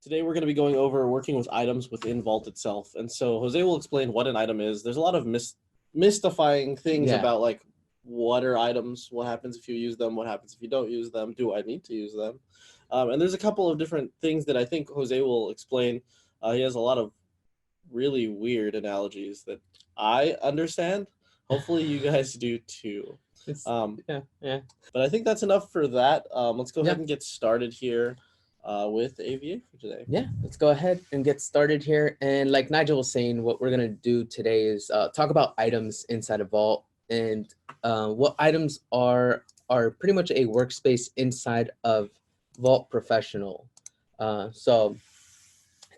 Today we're going to be going over working with items within Vault itself. And so Jose will explain what an item is. There's a lot of mystifying things Yeah. about like what are items, what happens if you use them, what happens if you don't use them, do I need to use them? And there's a couple of different things that I think Jose will explain. He has a lot of really weird analogies that I understand. Hopefully you guys do too. It's Um, yeah. but I think that's enough for that. Let's go ahead Yeah. and get started here with AVA for today. Yeah, let's go ahead and get started here. And like Nigel was saying, what we're gonna do today is talk about items inside of Vault and what items are pretty much a workspace inside of Vault Professional. So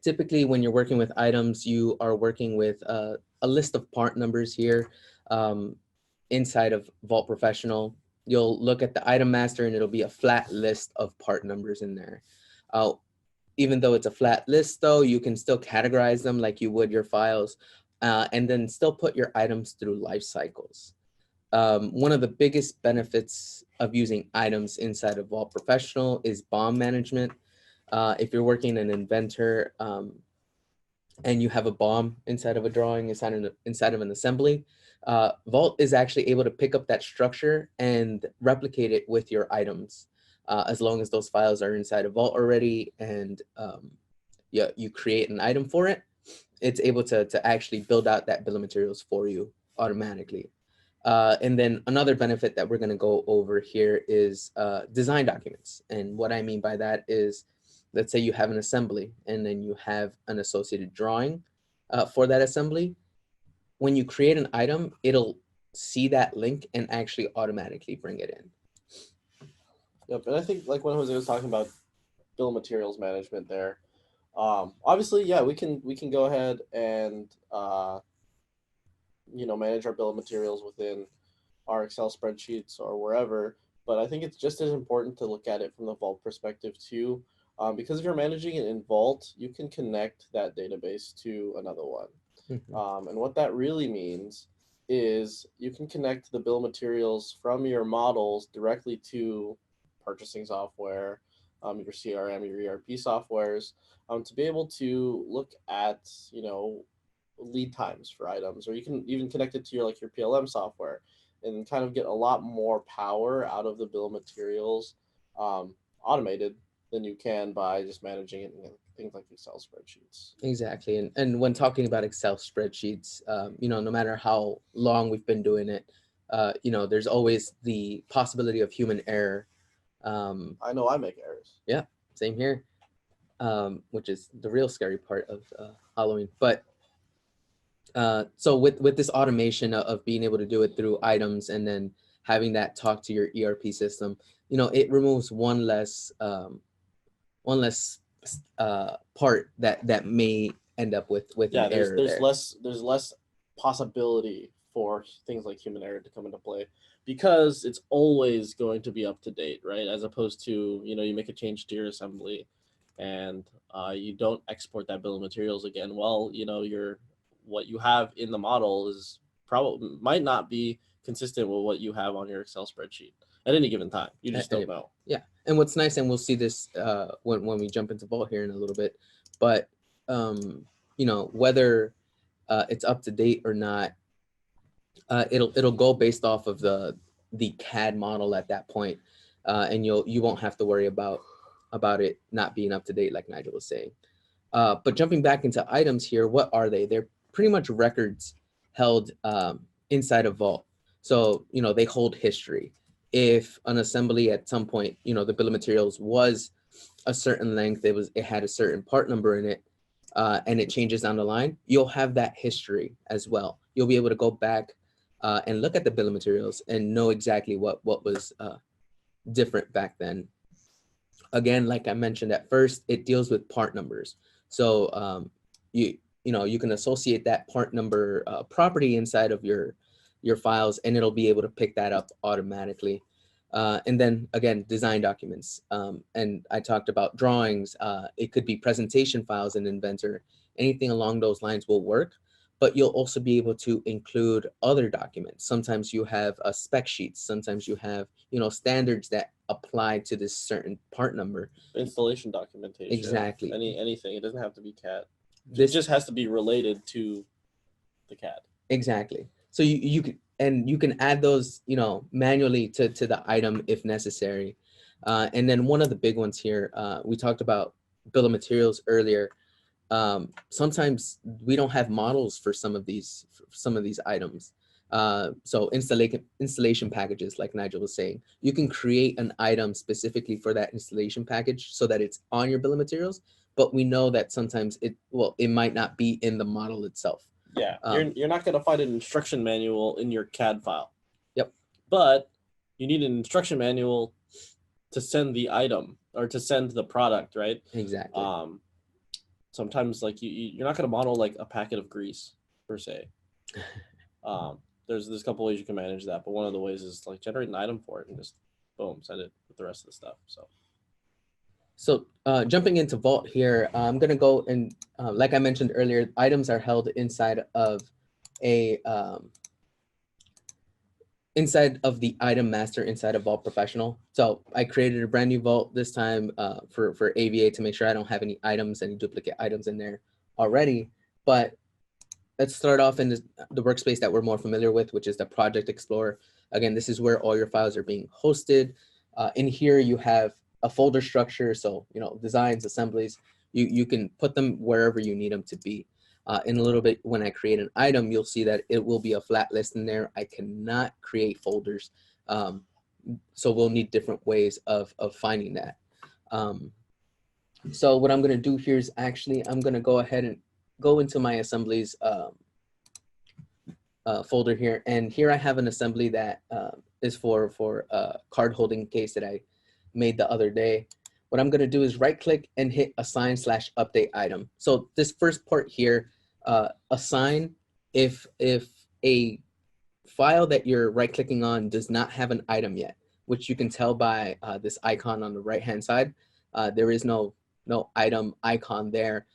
typically when you're working with items, you are working with a list of part numbers here um, inside of Vault Professional. You'll look at the item master and it'll be a flat list of part numbers in there. Uh, Even though it's a flat list though, you can still categorize them like you would your files and then still put your items through life cycles. One of the biggest benefits of using items inside of Vault Professional is BOM management. If you're working an inventor and you have a BOM inside of a drawing, inside of an assembly, Vault is actually able to pick up that structure and replicate it with your items. As long as those files are inside of Vault already and you create an item for it, it's able to actually build out that bill of materials for you automatically. And then another benefit that we're going to go over here is design documents. And what I mean by that is, let's say you have an assembly and then you have an associated drawing for that assembly. When you create an item, it'll see that link and actually automatically bring it in. Yep, and I think like when Jose was talking about bill of materials management there, obviously, yeah, we can go ahead and manage our bill of materials within our Excel spreadsheets or wherever. But I think it's just as important to look at it from the Vault perspective too, because if you're managing it in Vault, you can connect that database to another one. Mhm. And what that really means is you can connect the bill of materials from your models directly to purchasing software, your CRM, your ERP softwares, to be able to look at, lead times for items, or you can even connect it to your PLM software and kind of get a lot more power out of the bill of materials automated than you can by just managing it in things like Excel spreadsheets. Exactly. And when talking about Excel spreadsheets, no matter how long we've been doing it, there's always the possibility of human error. Um, I know I make errors. yeah, same here, which is the real scary part of Halloween. But so with this automation of being able to do it through items and then having that talk to your ERP system, it removes one less part that may end up with an Yeah, there's error there's there. less there's less possibility for things like human error to come into play because it's always going to be up to date, right? As opposed to you make a change to your assembly, and you don't export that bill of materials again. Well, your what you have in the model is probably might not be consistent with what you have on your Excel spreadsheet at any given time. You just don't know. Yeah, and what's nice, and we'll see this when we jump into Vault here in a little bit, but whether it's up to date or not, it'll go based off of the CAD model at that point, and you won't have to worry about it not being up to date, like Nigel was saying. But jumping back into items here, what are they? They're pretty much records held inside of Vault. So, they hold history. If an assembly at some point, the bill of materials was a certain length, it had a certain part number in it, and it changes down the line, you'll have that history as well. You'll be able to go back and look at the bill of materials and know exactly what was different back then. Again, like I mentioned at first, it deals with part numbers. So you can associate that part number property inside of your files, and it'll be able to pick that up automatically. And then again, design documents. And I talked about drawings. It could be presentation files in Inventor. Anything along those lines will work. but you'll also be able to include other documents. Sometimes you have spec sheets. Sometimes you have, standards that apply to this certain part number. Installation documentation. Exactly. Anything. It doesn't have to be CAD. This it just has to be related to the CAD. Exactly. So you can add those, manually to the item if necessary. And then one of the big ones here, we talked about bill of materials earlier. Sometimes we don't have models for some of these items. So installation packages, like Nigel was saying, you can create an item specifically for that installation package so that it's on your bill of materials. But we know that sometimes it might not be in the model itself. Yeah, you're not going to find an instruction manual in your CAD file. Yep. But you need an instruction manual to send the item or to send the product, right? Exactly. Sometimes like you're not going to model like a packet of grease per se. There's a couple ways you can manage that, but one of the ways is like generate an item for it and just boom, send it with the rest of the stuff. So jumping into Vault here, I'm going to go and like I mentioned earlier, items are held inside of a inside of the item master inside of Vault Professional. So I created a brand new Vault this time for AVA to make sure I don't have any duplicate items in there already. But let's start off in the workspace that we're more familiar with, which is the Project Explorer. Again, this is where all your files are being hosted. In here, you have a folder structure. So, designs, assemblies, you can put them wherever you need them to be. In a little bit, when I create an item, you'll see that it will be a flat list in there. I cannot create folders. So we'll need different ways of finding that. So what I'm going to do here is actually, I'm going to go ahead and go into my assemblies folder here. And here I have an assembly that is for a card holding case that I made the other day. What I'm going to do is right click and hit assign/update item. So this first part here, assign if a file that you're right clicking on does not have an item yet, which you can tell by this icon on the right hand side. There is no item icon there.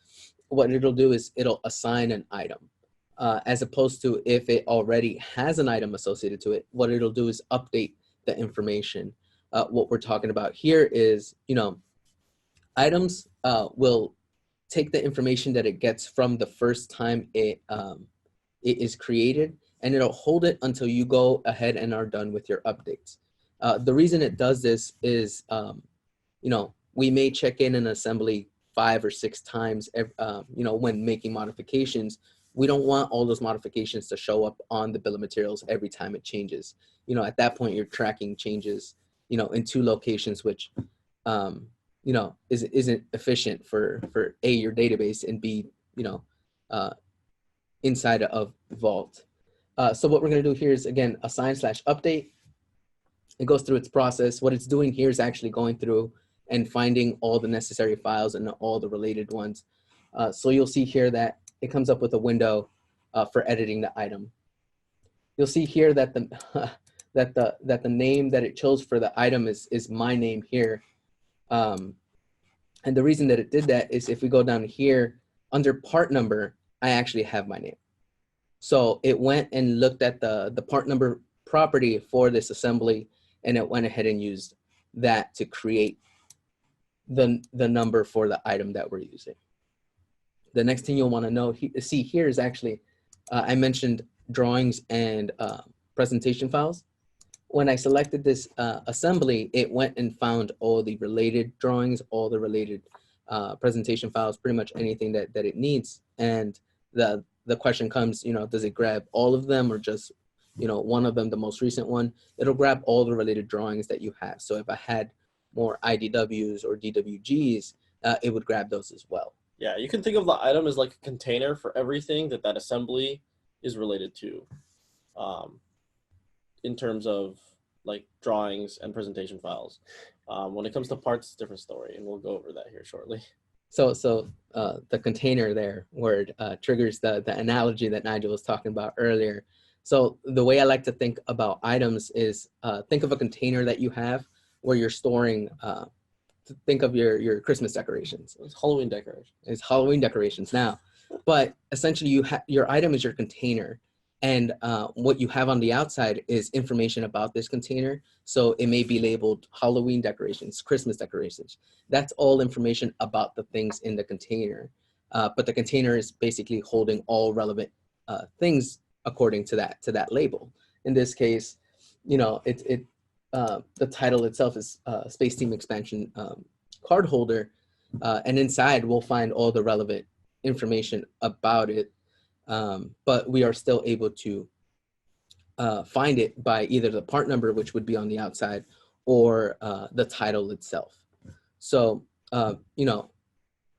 What it'll do is it'll assign an item, as opposed to if it already has an item associated to it, what it'll do is update the information. What we're talking about here is, items will take the information that it gets from the first time it is created, and it'll hold it until you go ahead and are done with your updates. The reason it does this is, we may check in an assembly 5 or 6 times, when making modifications. We don't want all those modifications to show up on the bill of materials every time it changes. At that point, you're tracking changes, in 2 locations, which, isn't efficient for A, your database, and B, inside of Vault. So what we're going to do here is, again, assign/update. It goes through its process. What it's doing here is actually going through and finding all the necessary files and all the related ones. So you'll see here that it comes up with a window for editing the item. You'll see here that the that the name that it chose for the item is my name here. And the reason that it did that is if we go down here under part number, I actually have my name. So it went and looked at the part number property for this assembly, and it went ahead and used that to create the number for the item that we're using. The next thing you'll want to see here is actually, I mentioned drawings and presentation files. When I selected this assembly, it went and found all the related drawings, all the related presentation files, pretty much anything that it needs. And the question comes, does it grab all of them or just, one of them, the most recent one? It'll grab all the related drawings that you have. So if I had more IDWs or DWGs, it would grab those as well. Yeah, you can think of the item as like a container for everything that assembly is related to, in terms of like drawings and presentation files. When it comes to parts, it's a different story, and we'll go over that here shortly. So the container there word triggers the analogy that Nigel was talking about earlier. So the way I like to think about items is think of a container that you have where you're storing, think of your Christmas decorations. It's Halloween decorations. It's Halloween decorations. Now, But essentially, your item is your container, and what you have on the outside is information about this container. So it may be labeled Halloween decorations, Christmas decorations. That's all information about the things in the container. But the container is basically holding all relevant things according to that label. In this case, you know, the title itself is Space Team Expansion card holder, and inside we'll find all the relevant information about it, but we are still able to find it by either the part number, which would be on the outside, or the title itself. So, you know,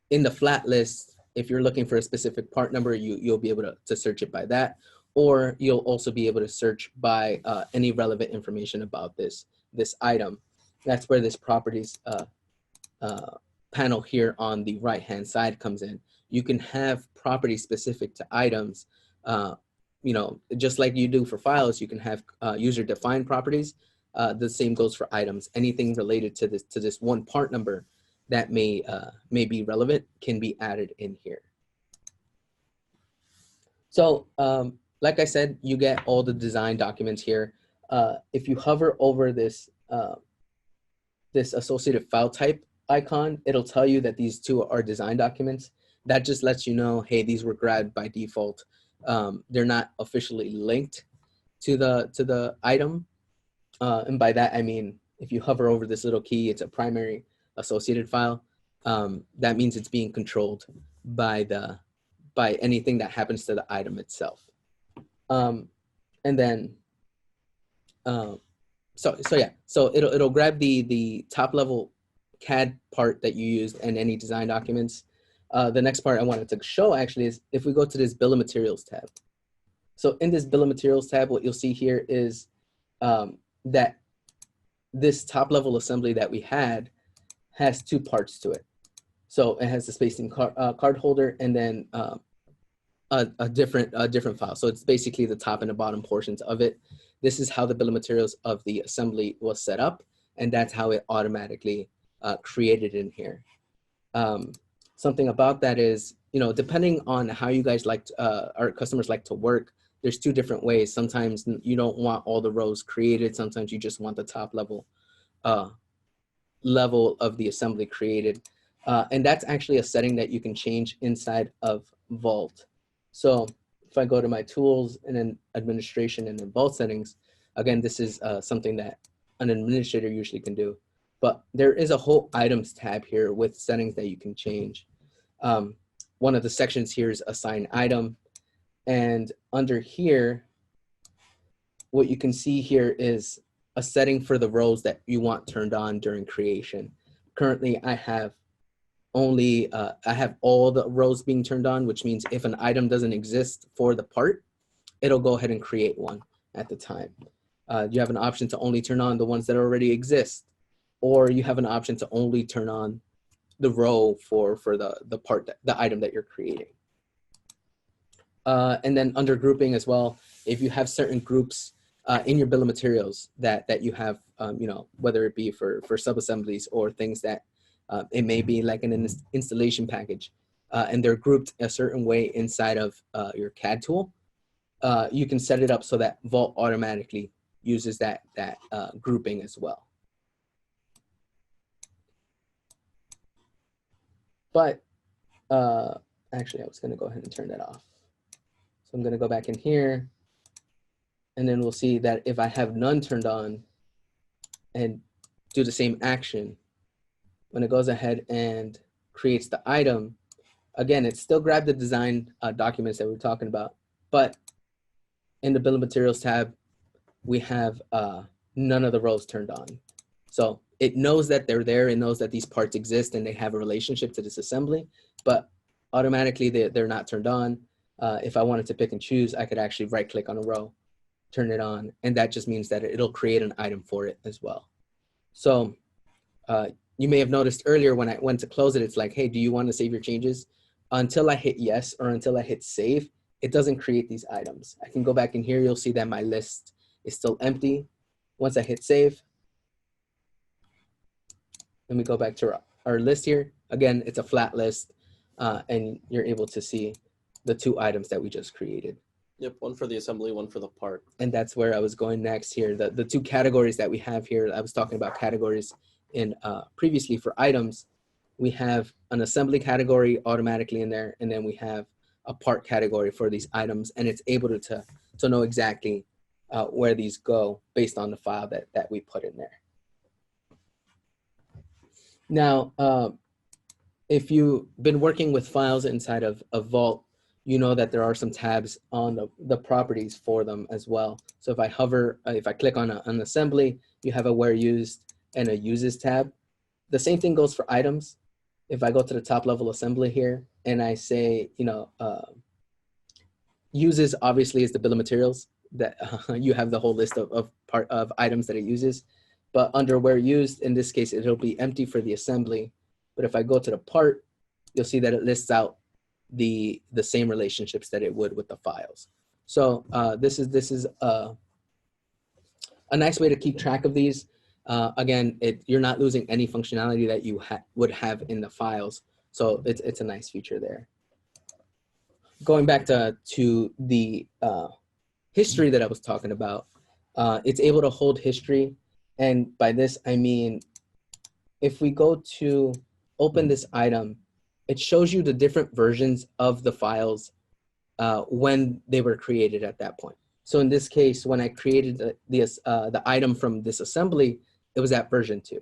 in the flat list, if you're looking for a specific part number, you'll be able to search it by that, or you'll also be able to search by any relevant information about this item. That's where this properties panel here on the right-hand side comes in. You can have properties specific to items, you know, just like you do for files. You can have user-defined properties. The same goes for items. Anything related to this one part number that may be relevant can be added in here. So like I said, you get all the design documents here. If you hover over this this associated file type icon, it'll tell you that these two are design documents. That just lets you know, hey, these were grabbed by default. They're not officially linked to the item. And by that, I mean, if you hover over this little key, it's a primary associated file. That means it's being controlled by anything that happens to the item itself. And then, so yeah, so it'll grab the top level CAD part that you used and any design documents. The next part I wanted to show actually is if we go to this bill of materials tab. So in this bill of materials tab, what you'll see here is that this top level assembly that we had has two parts to it. So it has the spacing card holder and then a different file. So it's basically the top and the bottom portions of it. This is how the bill of materials of the assembly was set up, and that's how it automatically created in here. Something about that is, you know, depending on how you guys like our customers like to work, there's two different ways. Sometimes you don't want all the rows created. Sometimes you just want the top level of the assembly created. And that's actually a setting that you can change inside of Vault. So if I go to my tools and then administration and then Vault settings, again, this is something that an administrator usually can do. But there is a whole items tab here with settings that you can change. One of the sections here is assign item. And under here, what you can see here is a setting for the rows that you want turned on during creation. Currently, I have only, I have all the rows being turned on, which means if an item doesn't exist for the part, it'll go ahead and create one at the time. You have an option to only turn on the ones that already exist, or you have an option to only turn on the row for the part, the item that you're creating. And then under grouping as well, if you have certain groups in your bill of materials that you have, you know, whether it be for sub-assemblies or things that it may be like an installation package, and they're grouped a certain way inside of your CAD tool, you can set it up so that Vault automatically uses that grouping as well. But actually, I was going to go ahead and turn that off. So I'm going to go back in here, and then we'll see that if I have none turned on and do the same action, when it goes ahead and creates the item, again, it still grabbed the design documents that we're talking about, but in the bill of materials tab, we have none of the rows turned on. So it knows that they're there. It knows that these parts exist and they have a relationship to this assembly, but automatically they're not turned on. If I wanted to pick and choose, I could actually right click on a row, turn it on, and that just means that it'll create an item for it as well. So you may have noticed earlier when I went to close it, it's like, hey, do you want to save your changes? Until I hit yes or until I hit save, it doesn't create these items. I can go back in here, you'll see that my list is still empty. Once I hit save, let me go back to our list here. Again, it's a flat list, and you're able to see the two items that we just created. Yep, one for the assembly, one for the part. And that's where I was going next here. The two categories that we have here, I was talking about categories in previously for items. We have an assembly category automatically in there, and then we have a part category for these items, and it's able to know exactly where these go based on the file that we put in there. Now, if you've been working with files inside of Vault, you know that there are some tabs on the properties for them as well. So if I hover, if I click on an assembly, you have a where used and a uses tab. The same thing goes for items. If I go to the top level assembly here and I say, you know, uses obviously is the bill of materials that you have the whole list of items that it uses. But under where used, in this case, it'll be empty for the assembly. But if I go to the part, you'll see that it lists out the same relationships that it would with the files. So this is a nice way to keep track of these. Again, you're not losing any functionality that you would have in the files. So it's a nice feature there. Going back to the history that I was talking about, it's able to hold history. And by this, I mean, if we go to open this item, it shows you the different versions of the files when they were created at that point. So in this case, when I created the item from this assembly, it was at version 2.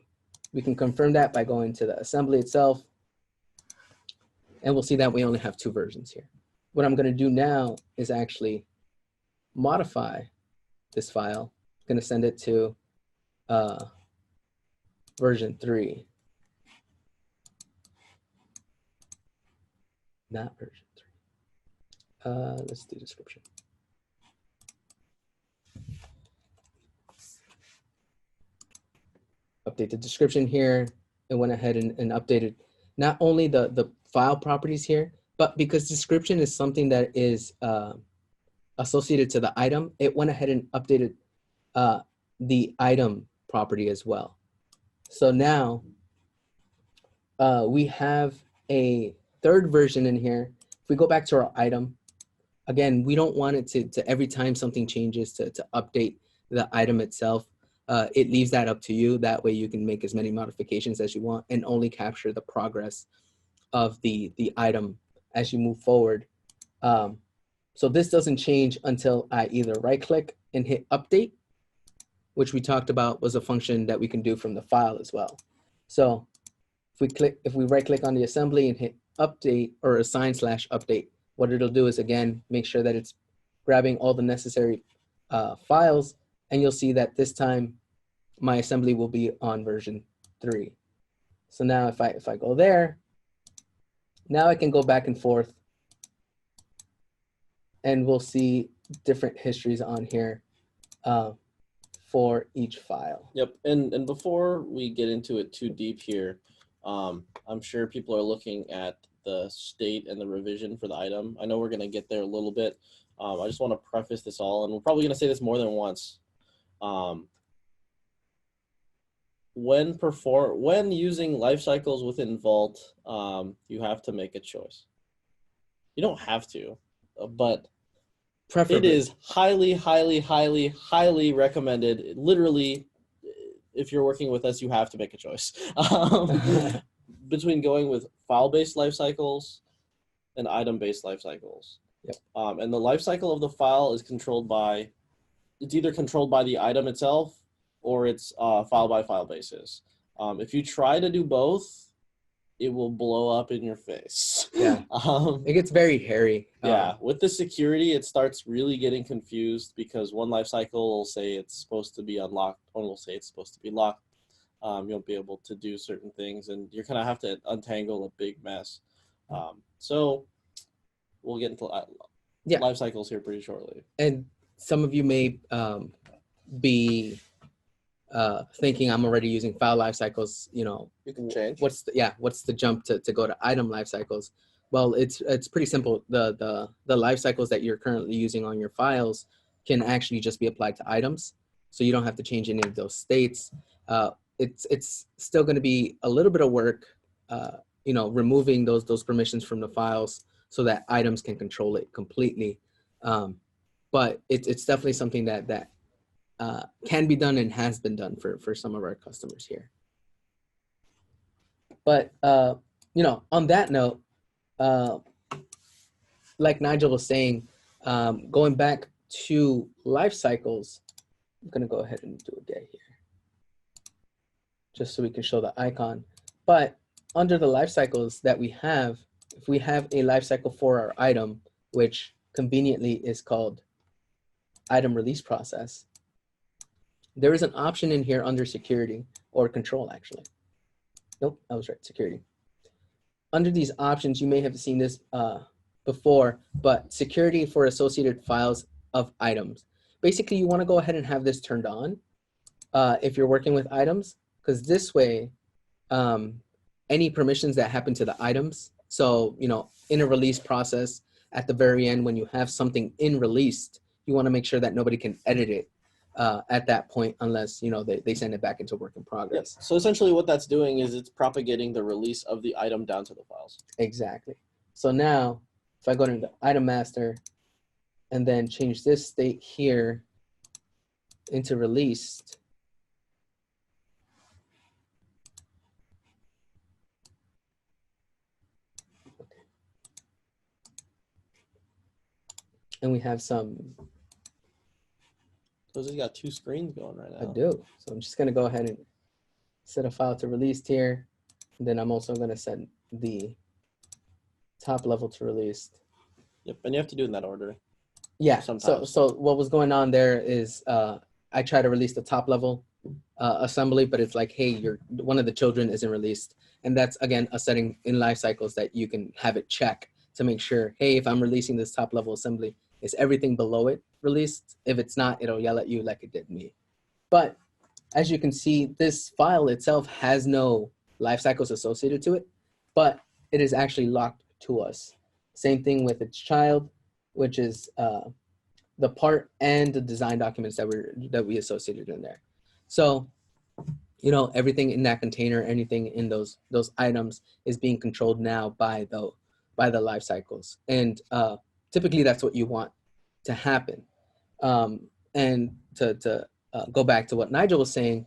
We can confirm that by going to the assembly itself. And we'll see that we only have 2 versions here. What I'm going to do now is actually modify this file. I'm going to send it to version 3. Not version 3. Let's do description. Update the description here. It went ahead and updated not only the file properties here, but because description is something that is associated to the item, it went ahead and updated the item property as well. So now we have a 3rd version in here. If we go back to our item, again, we don't want it to every time something changes to update the item itself. It leaves that up to you. That way you can make as many modifications as you want and only capture the progress of the item as you move forward. So this doesn't change until I either right click and hit update, which we talked about was a function that we can do from the file as well. So if we right click on the assembly and hit update or assign /update, what it'll do is again, make sure that it's grabbing all the necessary files, and you'll see that this time my assembly will be on version 3. So now if I go there, now I can go back and forth and we'll see different histories on here for each file. Yep, and before we get into it too deep here, I'm sure people are looking at the state and the revision for the item. I know we're gonna get there a little bit. I just wanna preface this all, and we're probably gonna say this more than once. When using life cycles within Vault, you have to make a choice. You don't have to, but preferably. It is highly, highly, highly, highly recommended. Literally, if you're working with us, you have to make a choice between going with file-based life cycles and item-based life cycles. Yep. And the life cycle of the file is it's either controlled by the item itself or it's file by file basis. If you try to do both, it will blow up in your face. Yeah, it gets very hairy. Yeah, with the security, it starts really getting confused because one life cycle will say it's supposed to be unlocked, one will say it's supposed to be locked. You won't be able to do certain things, and you're gonna have to untangle a big mess. So we'll get into life cycles here pretty shortly. And some of you may be thinking I'm already using file life cycles, you know, you can change. What's the jump to go to item life cycles? Well, it's pretty simple. The life cycles that you're currently using on your files can actually just be applied to items. So you don't have to change any of those states. It's still going to be a little bit of work, you know, removing those permissions from the files so that items can control it completely. But it's definitely something that can be done and has been done for some of our customers here. But you know, on that note, like Nigel was saying, going back to life cycles, I'm gonna go ahead and do a get here, just so we can show the icon. But under the life cycles that we have, if we have a life cycle for our item, which conveniently is called item release process, there is an option in here under security or control, actually. Nope, I was right, security. Under these options, you may have seen this before, but security for associated files of items. Basically, you want to go ahead and have this turned on if you're working with items, because this way, any permissions that happen to the items, so, you know, in a release process, at the very end, when you have something in released, you want to make sure that nobody can edit it at that point, unless, you know, they send it back into work in progress. Yep. So essentially what that's doing is it's propagating the release of the item down to the files. Exactly. So now, if I go to the item master and then change this state here into released, and we have some. So it's got two screens going right now. I do. So I'm just going to go ahead and set a file to released here. And then I'm also going to set the top level to released. Yep, and you have to do it in that order. Yeah. Sometimes. So what was going on there is I try to release the top level assembly, but it's like, hey, one of the children isn't released. And that's, again, a setting in life cycles that you can have it check to make sure, hey, if I'm releasing this top level assembly, is everything below it released? If it's not, it'll yell at you like it did me. But as you can see, this file itself has no life cycles associated to it, but it is actually locked to us. Same thing with its child, which is the part and the design documents that we associated in there. So, you know, everything in that container, anything in those items is being controlled now by the life cycles. And typically that's what you want to happen. And to go back to what Nigel was saying,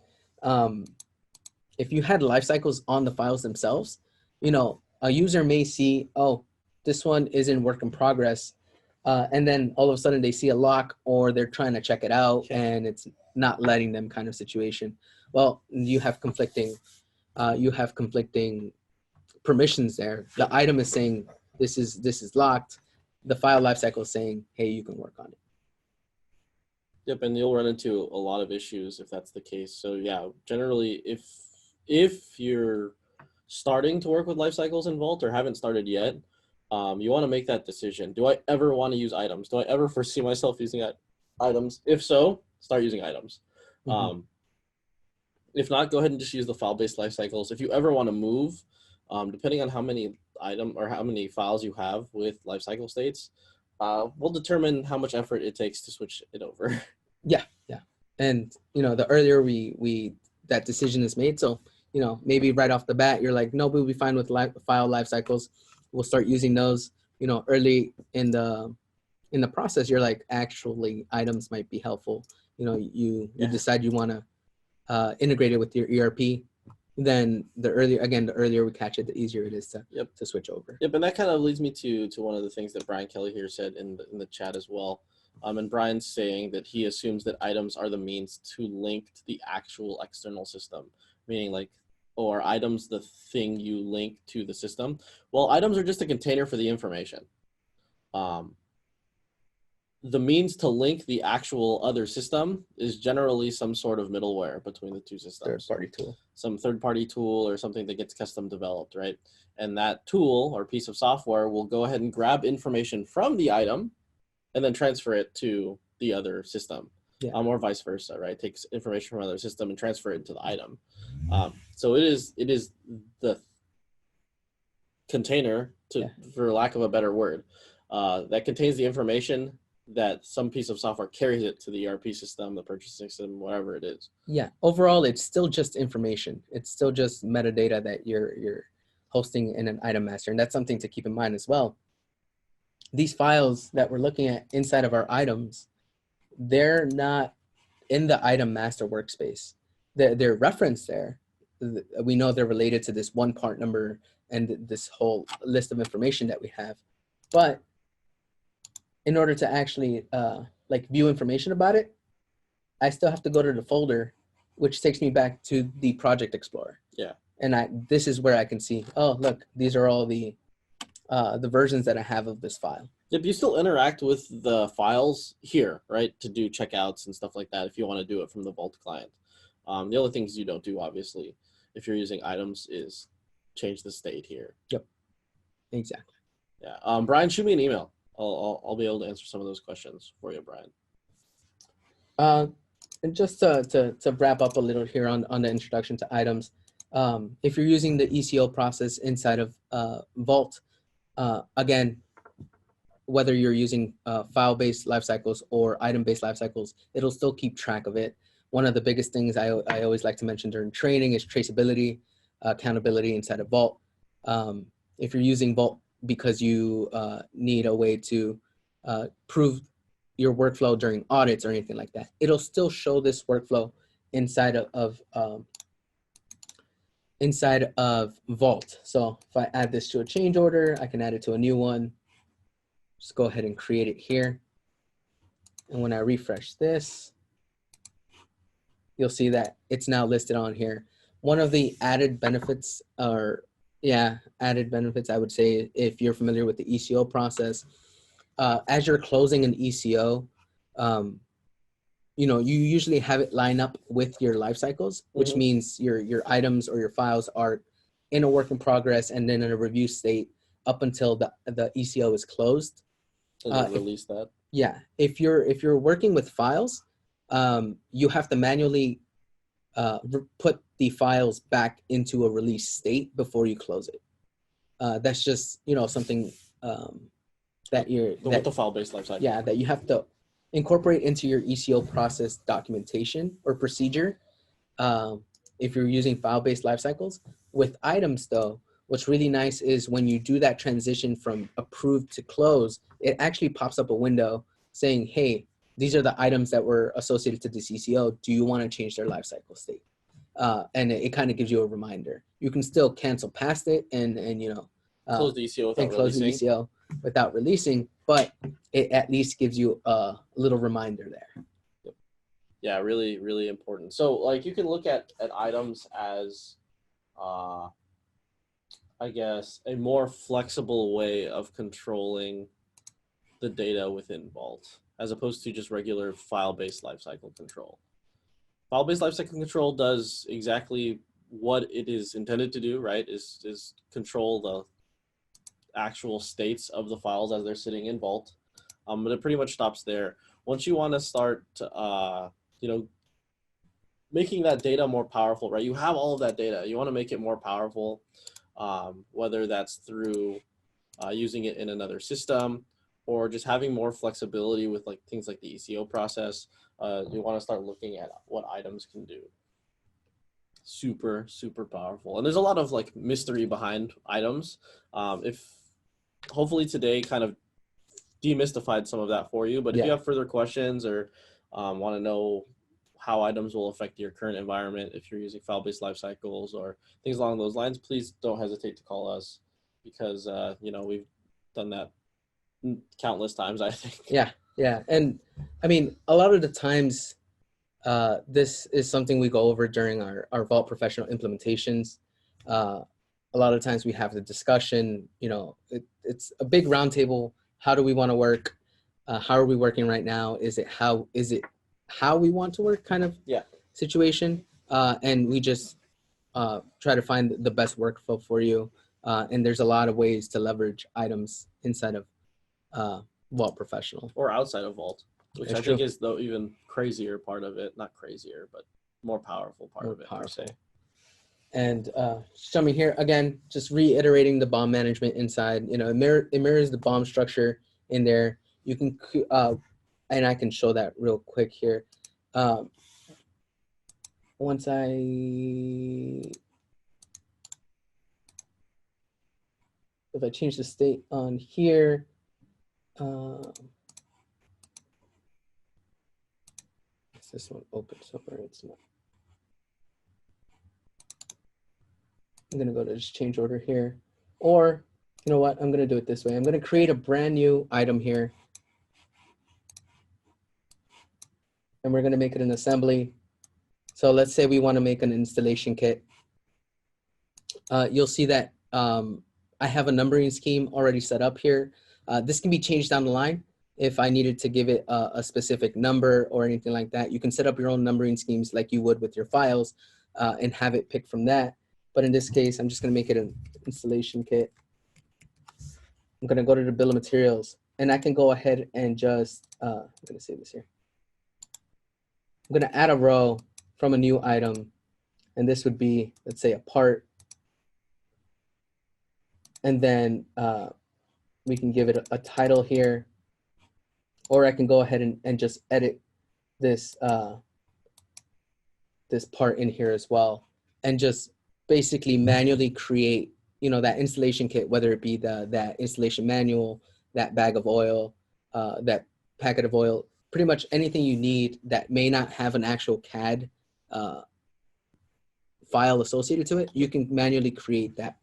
if you had life cycles on the files themselves, you know, a user may see, oh, this one is in work in progress. And then all of a sudden they see a lock, or they're trying to check it out and it's not letting them, kind of situation. Well, you have conflicting permissions there. The item is saying this is locked. The file lifecycle is saying, hey, you can work on it. Yep, and you'll run into a lot of issues if that's the case. So yeah, generally, if you're starting to work with life cycles in Vault or haven't started yet, you want to make that decision. Do I ever want to use items? Do I ever foresee myself using items? If so, start using items. Mm-hmm. If not, go ahead and just use the file-based life cycles. If you ever want to move, depending on how many how many files you have with life cycle states, we'll determine how much effort it takes to switch it over. Yeah. And you know, the earlier that decision is made, so you know, maybe right off the bat you're like, no, we'll be fine with file life cycles. We'll start using those. You know, early in the process, you're like, actually, items might be helpful. You know, you decide you want to integrate it with your ERP. Then the earlier we catch it, the easier it is to switch over. Yep, and that kind of leads me to one of the things that Brian Kelly here said in the chat as well. And Brian's saying that he assumes that items are the means to link to the actual external system, meaning like, or items the thing you link to the system. Well, items are just a container for the information. The means to link the actual other system is generally some sort of middleware between the two systems. Third-party tool. Some third-party tool or something that gets custom developed, right? And that tool or piece of software will go ahead and grab information from the item and then transfer it to the other system. Yeah. Or vice versa, right? Takes information from another system and transfer it into the item. So it is the container, for lack of a better word, that contains the information that some piece of software carries it to the ERP system, the purchasing system, whatever it is. Yeah, overall, it's still just information. It's still just metadata that you're hosting in an item master. And that's something to keep in mind as well. these files that we're looking at inside of our items, they're not in the item master workspace. They're referenced there. We know they're related to this one part number and this whole list of information that we have. But in order to actually like view information about it, I still have to go to the folder, which takes me back to the Project Explorer. Yeah. And this is where I can see, oh, look, these are all the versions that I have of this file. Yep, you still interact with the files here, right, to do checkouts and stuff like that if you want to do it from the Vault client. The other things you don't do, obviously, if you're using items, is change the state here. Yep, exactly. Yeah, Brian, shoot me an email. I'll be able to answer some of those questions for you, Brian. And just to wrap up a little here on the introduction to items, if you're using the ECO process inside of Vault, again, whether you're using file-based lifecycles or item-based lifecycles, it'll still keep track of it. One of the biggest things I always like to mention during training is traceability, accountability inside of Vault. If you're using Vault because you need a way to prove your workflow during audits or anything like that, it'll still show this workflow inside of Vault. So if I add this to a change order, I can add it to a new one. Just go ahead and create it here. And when I refresh this, you'll see that it's now listed on here. One of the added benefits, added benefits, I would say, if you're familiar with the ECO process, as you're closing an ECO, you usually have it line up with your life cycles, which means your items or your files are in a work in progress and then in a review state up until the ECO is closed. And release that. Yeah, if you're working with files, you have to manually put the files back into a release state before you close it. That's just something that with the file-based lifecycle. Yeah, that you have to incorporate into your ECO process documentation or procedure. If you're using file-based lifecycles, with items though, what's really nice is when you do that transition from approved to close, it actually pops up a window saying, hey, these are the items that were associated to this ECO. Do you want to change their lifecycle state? And it kind of gives you a reminder. You can still cancel past it and close the ECO without close releasing. the ECO without releasing, but it at least gives you a little reminder there. Yeah, really, really important. So like you can look at items as I guess a more flexible way of controlling the data within Vault, as opposed to just regular file-based lifecycle control. File-based lifecycle control does exactly what it is intended to do, right? Is control the actual states of the files as they're sitting in Vault. But it pretty much stops there. Once you want to start, making that data more powerful, right? You have all of that data. You want to make it more powerful, whether that's through using it in another system or just having more flexibility with like things like the ECO process. You want to start looking at what items can do. Super, super powerful. And there's a lot of like mystery behind items. If hopefully today kind of demystified some of that for you, but if you have further questions or want to know how items will affect your current environment, if you're using file-based lifecycles or things along those lines, please don't hesitate to call us because, we've done that countless times, I think. Yeah. And I mean, a lot of the times, this is something we go over during our Vault professional implementations. A lot of times we have the discussion, it's a big roundtable. How do we want to work? How are we working right now? Is it how we want to work kind of situation? And we just try to find the best workflow for you. And there's a lot of ways to leverage items inside of Vault Professional. Or outside of Vault, which I think is the even crazier part of it. Not crazier, but more powerful part of it, per se. And coming here, again, just reiterating the BOM management inside, it mirrors the BOM structure in there. You can, and I can show that real quick here. If I change the state on here, Is this one open somewhere? It's not. I'm gonna go to this change order here, or you know what? I'm gonna do it this way. I'm gonna create a brand new item here, and we're gonna make it an assembly. So let's say we want to make an installation kit. You'll see that I have a numbering scheme already set up here. This can be changed down the line if I needed to give it a specific number or anything like that. You can set up your own numbering schemes like you would with your files and have it pick from that. But in this case, I'm just going to make it an installation kit. I'm going to go to the bill of materials, and I can go ahead and just, I'm going to save this here. I'm going to add a row from a new item, and this would be, let's say, a part. And then we can give it a title here, or I can go ahead and just edit this this part in here as well, and just basically manually create, you know, that installation kit, whether it be that installation manual, that bag of oil, that packet of oil, pretty much anything you need that may not have an actual CAD file associated to it, you can manually create that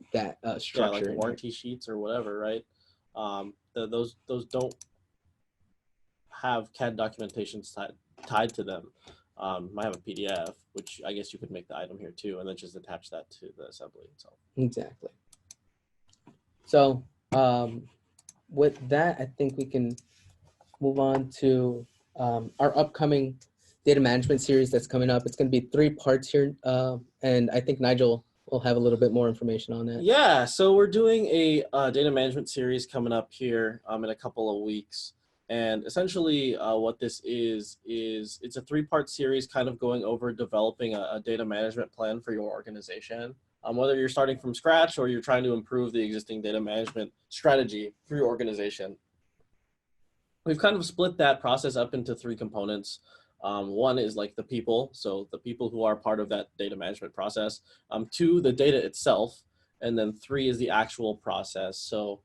structure. Yeah, like warranty sheets or whatever, right? Those don't have CAD documentations tied to them. I have a PDF, which I guess you could make the item here too, and then just attach that to the assembly itself. Exactly. So with that, I think we can move on to our upcoming data management series that's coming up. It's going to be 3 parts here, and I think Nigel will have a little bit more information on that. Yeah, so we're doing a data management series coming up here in a couple of weeks. And essentially what this is it's a 3-part series kind of going over developing a data management plan for your organization. Whether you're starting from scratch or you're trying to improve the existing data management strategy for your organization. We've kind of split that process up into 3 components. One is like the people, so the people who are part of that data management process. 2, the data itself, and then 3 is the actual process. So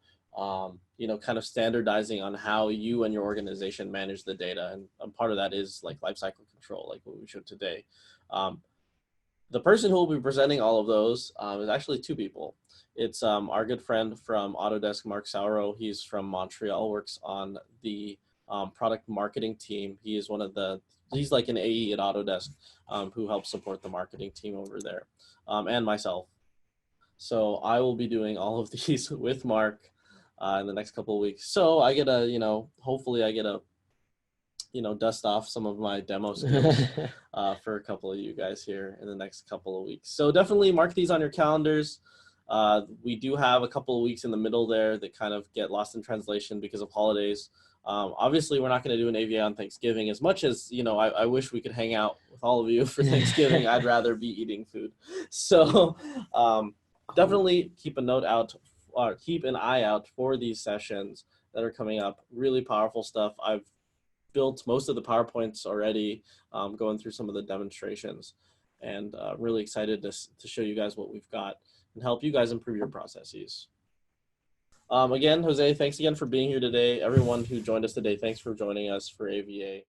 you know, kind of standardizing on how you and your organization manage the data. And part of that is like lifecycle control, like what we showed today. The person who will be presenting all of those is actually 2 people. It's our good friend from Autodesk, Mark Sauro. He's from Montreal, works on the product marketing team. He is he's like an AE at Autodesk who helps support the marketing team over there, and myself. So I will be doing all of these with Mark in the next couple of weeks. So I get a, you know, hopefully I get a, you know, dust off some of my demo skills for a couple of you guys here in the next couple of weeks. So definitely mark these on your calendars. We do have a couple of weeks in the middle there that kind of get lost in translation because of holidays. Obviously, we're not going to do an AVA on Thanksgiving. As much as, you know, I wish we could hang out with all of you for Thanksgiving. I'd rather be eating food. So definitely keep an eye out for these sessions that are coming up. Really powerful stuff. I've built most of the PowerPoints already, going through some of the demonstrations, and really excited to show you guys what we've got and help you guys improve your processes. Again, Jose, thanks again for being here today. Everyone who joined us today, thanks for joining us for AVA.